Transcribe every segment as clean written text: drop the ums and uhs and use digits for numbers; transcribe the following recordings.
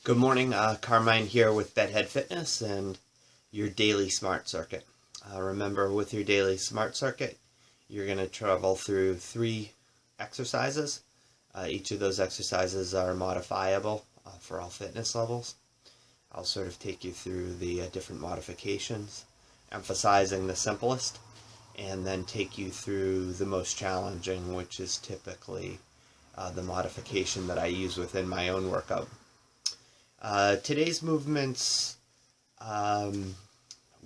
Good morning, Carmine here with Bedhead Fitness and your daily smart circuit. Remember, with your daily smart circuit, you're going to travel through 3 exercises. Each of those exercises are modifiable for all fitness levels. I'll sort of take you through the different modifications, emphasizing the simplest, and then take you through the most challenging, which is typically the modification that I use within my own workout. Today's movements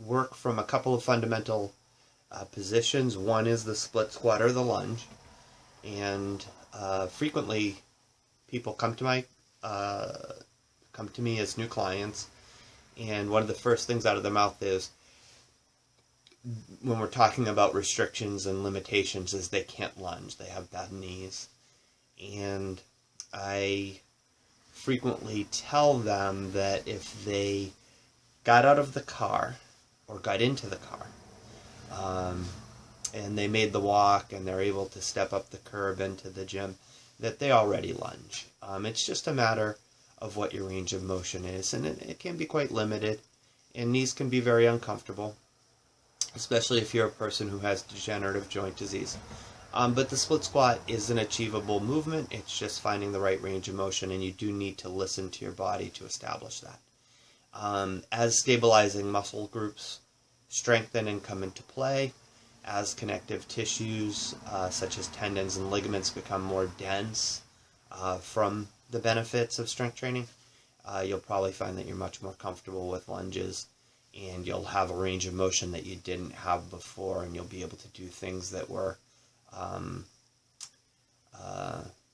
work from a couple of fundamental positions. One is the split squat or the lunge, and frequently people come to me as new clients, and one of the first things out of their mouth is, when we're talking about restrictions and limitations, is they can't lunge, they have bad knees. And I frequently tell them that if they got out of the car or got into the car and they made the walk and they're able to step up the curb into the gym, that they already lunge. It's just a matter of what your range of motion is, and it can be quite limited, and knees can be very uncomfortable, especially if you're a person who has degenerative joint disease. But the split squat is an achievable movement. It's just finding the right range of motion, and you do need to listen to your body to establish that. As stabilizing muscle groups strengthen and come into play, as connective tissues such as tendons and ligaments become more dense from the benefits of strength training, you'll probably find that you're much more comfortable with lunges, and you'll have a range of motion that you didn't have before, and you'll be able to do things that were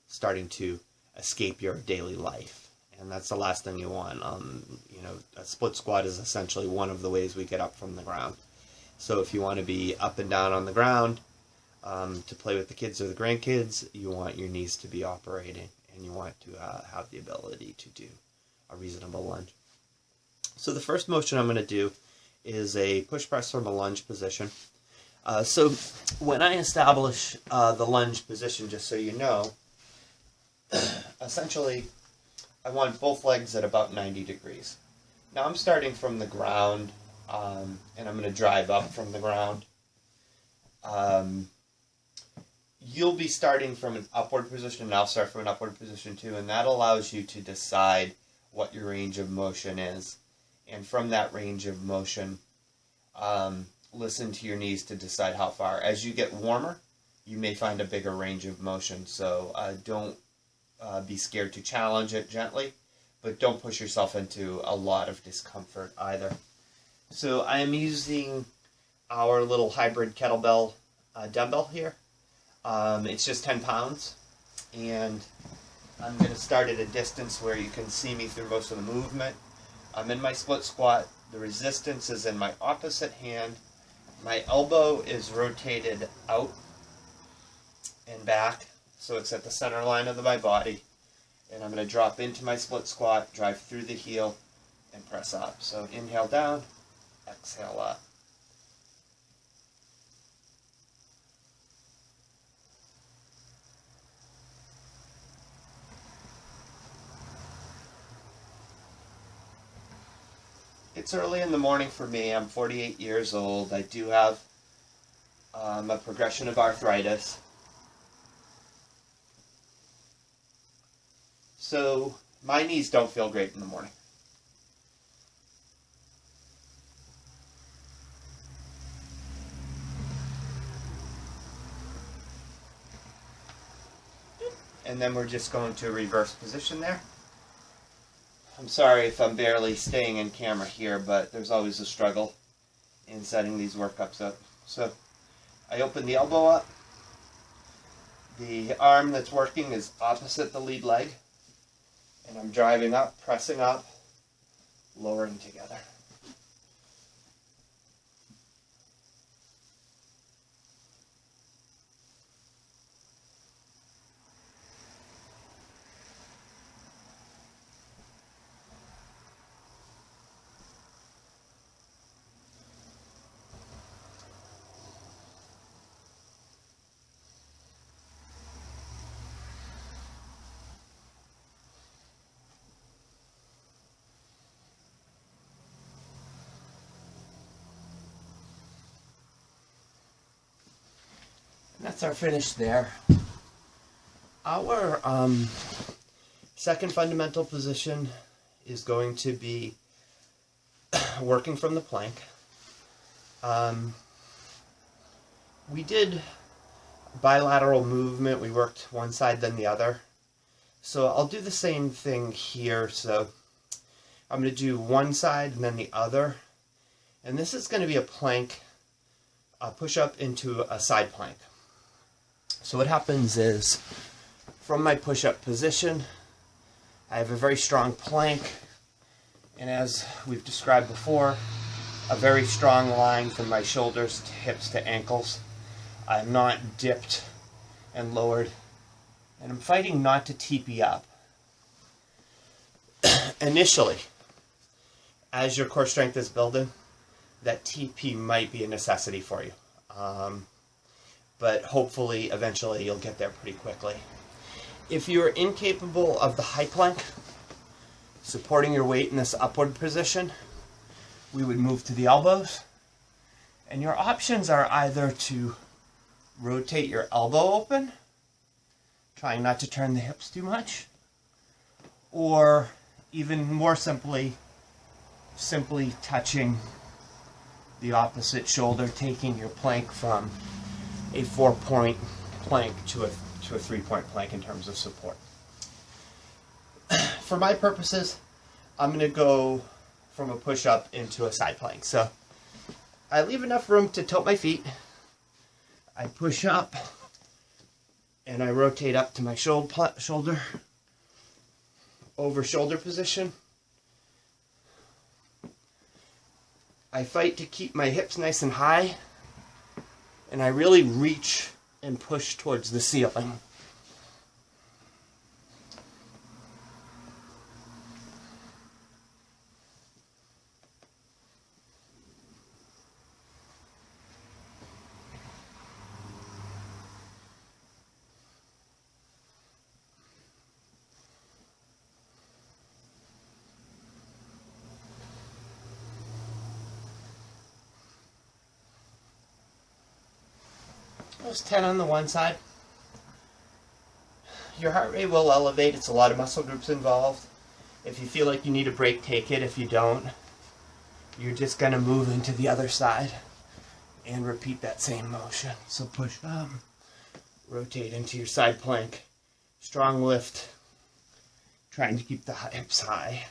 starting to escape your daily life. And that's the last thing you want. A split squat is essentially one of the ways we get up from the ground. So if you want to be up and down on the ground to play with the kids or the grandkids, you want your knees to be operating, and you want to have the ability to do a reasonable lunge. So the first motion I'm going to do is a push press from a lunge position. So when I establish the lunge position, just so you know, essentially I want both legs at about 90 degrees. Now I'm starting from the ground, and I'm going to drive up from the ground. You'll be starting from an upward position, and I'll start from an upward position too, and that allows you to decide what your range of motion is. And from that range of motion, listen to your knees to decide how far. As you get warmer, you may find a bigger range of motion, so don't be scared to challenge it gently, but don't push yourself into a lot of discomfort either. So I am using our little hybrid kettlebell dumbbell here. It's just 10 pounds, and I'm going to start at a distance where you can see me through most of the movement. I'm in my split squat. The resistance is in my opposite hand. My elbow is rotated out and back, so it's at the center line of my body. And I'm going to drop into my split squat, drive through the heel, and press up. So inhale down, exhale up. It's early in the morning for me. I'm 48 years old. I do have a progression of arthritis. So my knees don't feel great in the morning. And then we're just going to a reverse position there. I'm sorry if I'm barely staying in camera here, but there's always a struggle in setting these workups up. So I open the elbow up. The arm that's working is opposite the lead leg. And I'm driving up, pressing up, lowering together. That's our finish there. Our second fundamental position is going to be working from the plank. We did bilateral movement. We worked one side then the other. So I'll do the same thing here. So I'm going to do one side and then the other. And this is going to be a plank, a push-up into a side plank. So what happens is, from my push-up position, I have a very strong plank, and as we've described before, a very strong line from my shoulders to hips to ankles. I'm not dipped and lowered, and I'm fighting not to TP up. Initially, as your core strength is building, that TP might be a necessity for you. But hopefully, eventually, you'll get there pretty quickly. If you're incapable of the high plank, supporting your weight in this upward position, we would move to the elbows. And your options are either to rotate your elbow open, trying not to turn the hips too much, or even more simply touching the opposite shoulder, taking your plank from a 4-point plank to a 3-point plank in terms of support. For my purposes, I'm going to go from a push-up into a side plank. So I leave enough room to tilt my feet. I push up and I rotate up to my shoulder, over shoulder position. I fight to keep my hips nice and high, and I really reach and push towards the ceiling. Those 10 on the one side. Your heart rate will elevate. It's a lot of muscle groups involved. If you feel like you need a break, take it. If you don't, you're just going to move into the other side and repeat that same motion. So push up, rotate into your side plank, strong lift, trying to keep the hips high.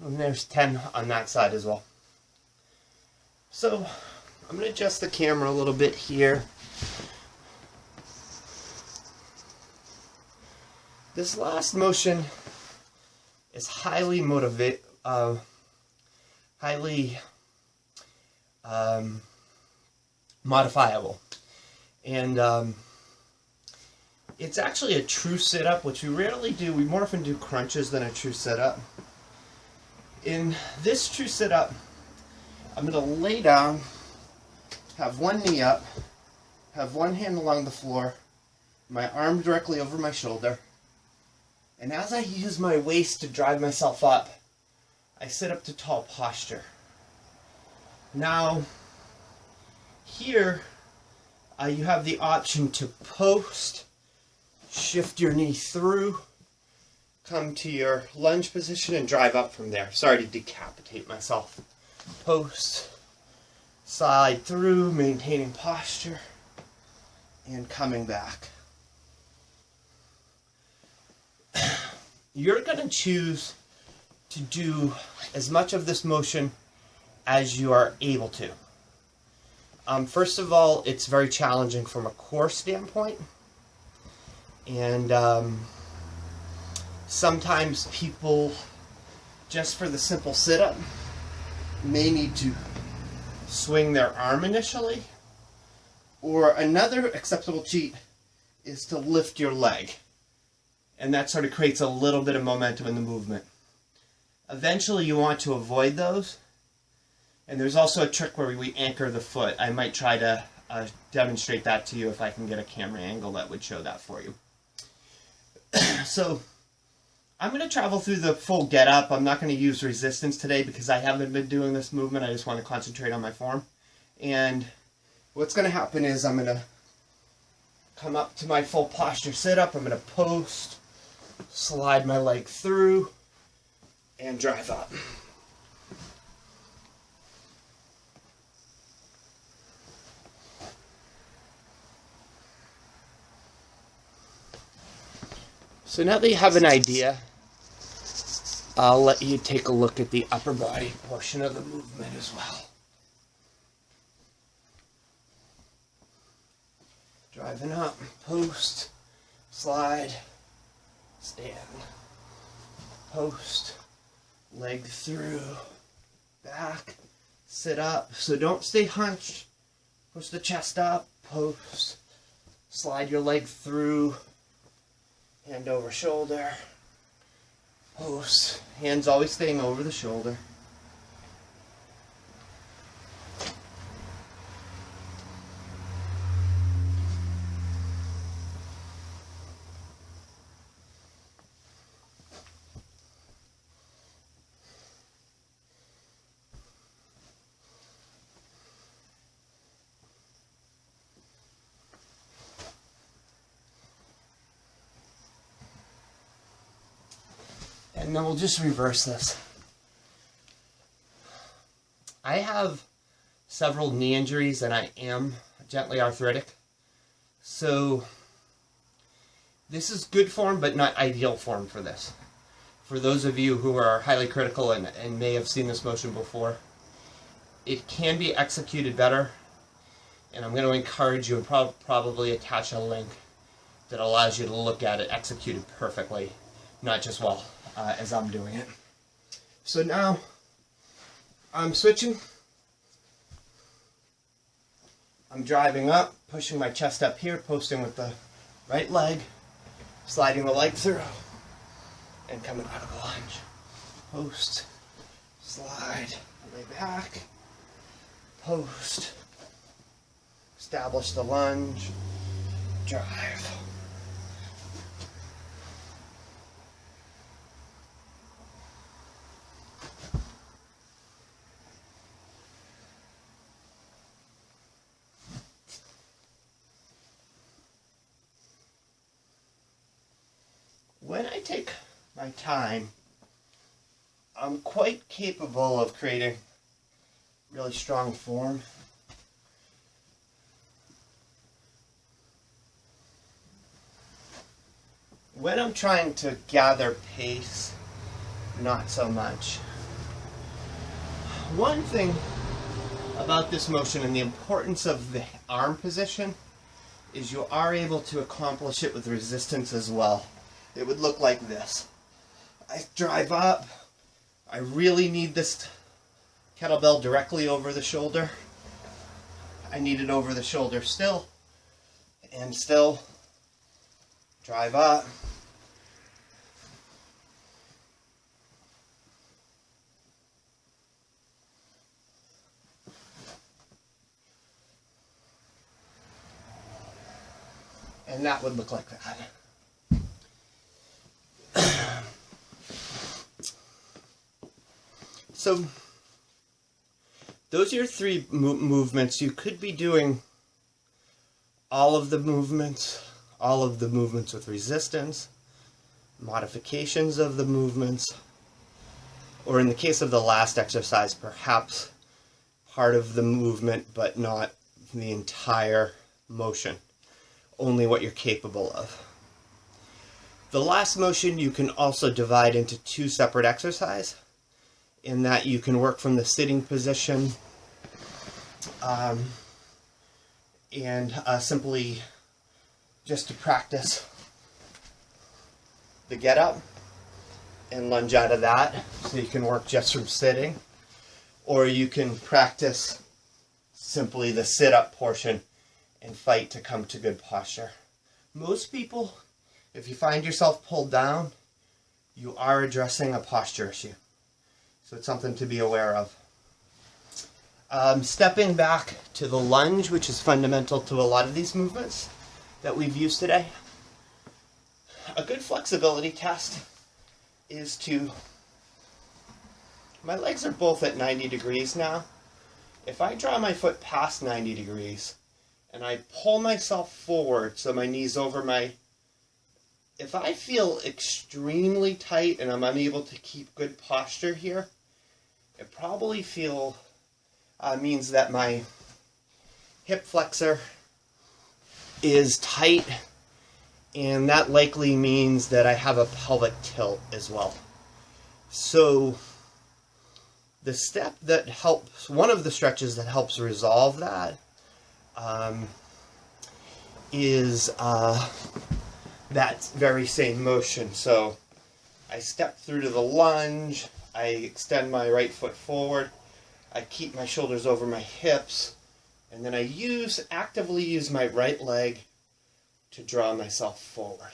And there's 10 on that side as well. So I'm going to adjust the camera a little bit here. This last motion is highly modifiable. And it's actually a true sit-up, which we rarely do. We more often do crunches than a true sit-up. In this true sit-up, I'm going to lay down, have one knee up, have one hand along the floor, my arm directly over my shoulder, and as I use my waist to drive myself up, I sit up to tall posture. Now, here, you have the option to post, shift your knee through, come to your lunge position and drive up from there. Sorry to decapitate myself. Post, slide through, maintaining posture, and coming back. You're going to choose to do as much of this motion as you are able to. First of all, it's very challenging from a core standpoint, and sometimes people, just for the simple sit-up, may need to swing their arm initially. Or another acceptable cheat is to lift your leg. And that sort of creates a little bit of momentum in the movement. Eventually you want to avoid those. And there's also a trick where we anchor the foot. I might try to demonstrate that to you if I can get a camera angle that would show that for you. So I'm going to travel through the full get up. I'm not going to use resistance today because I haven't been doing this movement. I just want to concentrate on my form. And what's going to happen is I'm going to come up to my full posture sit up. I'm going to post, slide my leg through, and drive up. So now that you have an idea, I'll let you take a look at the upper body portion of the movement as well. Driving up, post, slide, stand, post, leg through, back, sit up. So don't stay hunched. Push the chest up, post, slide your leg through, hand over shoulder, post, hands always staying over the shoulder. And then we'll just reverse this. I have several knee injuries and I am gently arthritic. So this is good form but not ideal form for this. For those of you who are highly critical and may have seen this motion before, it can be executed better. And I'm going to encourage you and probably attach a link that allows you to look at it executed perfectly, not just well as I'm doing it. So now I'm switching. I'm driving up, pushing my chest up here, posting with the right leg, sliding the leg through, and coming out of the lunge. Post, slide, lay back, post, establish the lunge, drive. When I take my time, I'm quite capable of creating really strong form. When I'm trying to gather pace, not so much. One thing about this motion and the importance of the arm position is you are able to accomplish it with resistance as well. It would look like this. I drive up. I really need this kettlebell directly over the shoulder. I need it over the shoulder still. And still. Drive up. And that would look like that. So those are your three movements. You could be doing all of the movements with resistance, modifications of the movements, or in the case of the last exercise, perhaps part of the movement but not the entire motion, only what you're capable of. The last motion you can also divide into two separate exercises, in that you can work from the sitting position and simply just to practice the get up and lunge out of that, so you can work just from sitting, or you can practice simply the sit up portion and fight to come to good posture. Most people, if you find yourself pulled down, you are addressing a posture issue. So it's something to be aware of. Stepping back to the lunge, which is fundamental to a lot of these movements that we've used today. A good flexibility test is to, my legs are both at 90 degrees now. If I draw my foot past 90 degrees and I pull myself forward so my knee's over my, if I feel extremely tight and I'm unable to keep good posture here, it probably means that my hip flexor is tight, and that likely means that I have a pelvic tilt as well. So the step that helps, one of the stretches that helps resolve that is that very same motion. So I step through to the lunge, I extend my right foot forward, I keep my shoulders over my hips, and then I actively use my right leg to draw myself forward.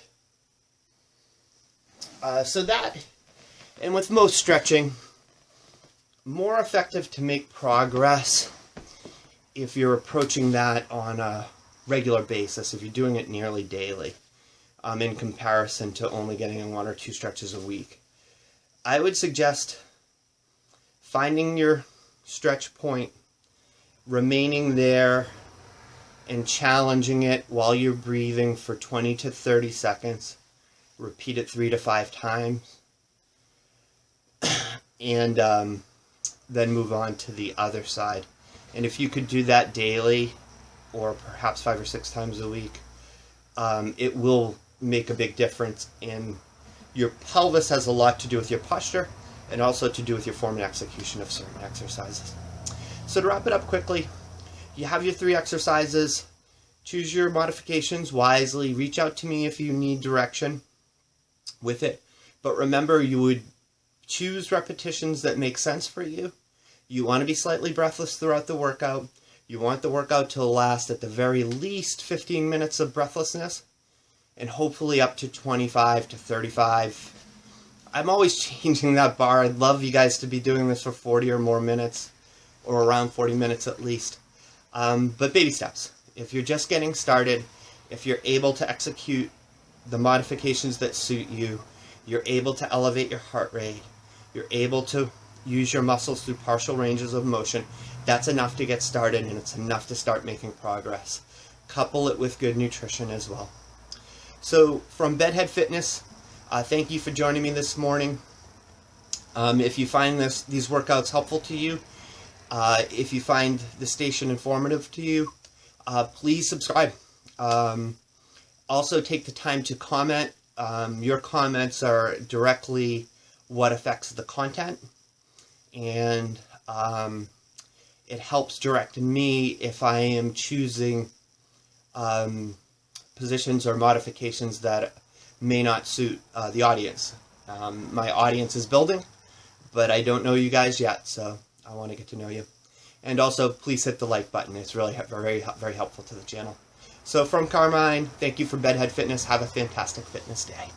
So that, and with most stretching, more effective to make progress if you're approaching that on a regular basis, if you're doing it nearly daily, in comparison to only getting in 1 or 2 stretches a week. I would suggest finding your stretch point, remaining there, and challenging it while you're breathing for 20 to 30 seconds. Repeat it 3 to 5 times. And then move on to the other side. And if you could do that daily, or perhaps 5 or 6 times a week, it will make a big difference. In your pelvis has a lot to do with your posture, and also to do with your form and execution of certain exercises. So to wrap it up quickly, you have your 3 exercises. Choose your modifications wisely. Reach out to me if you need direction with it. But remember, you would choose repetitions that make sense for you. You want to be slightly breathless throughout the workout. You want the workout to last at the very least 15 minutes of breathlessness, and hopefully up to 25 to 35. I'm always changing that bar. I'd love you guys to be doing this for 40 or more minutes, or around 40 minutes at least. But baby steps. If you're just getting started, if you're able to execute the modifications that suit you, you're able to elevate your heart rate, you're able to use your muscles through partial ranges of motion, that's enough to get started, and it's enough to start making progress. Couple it with good nutrition as well. So from Bedhead Fitness, thank you for joining me this morning. If you find these workouts helpful to you, if you find the station informative to you, please subscribe. Also take the time to comment. Your comments are directly what affects the content, and it helps direct me if I am choosing positions or modifications that may not suit the audience. My audience is building, but I don't know you guys yet, so I want to get to know you. And also, please hit the like button. It's really very, very helpful to the channel. So from Carmine, thank you for Bedhead Fitness. Have a fantastic fitness day.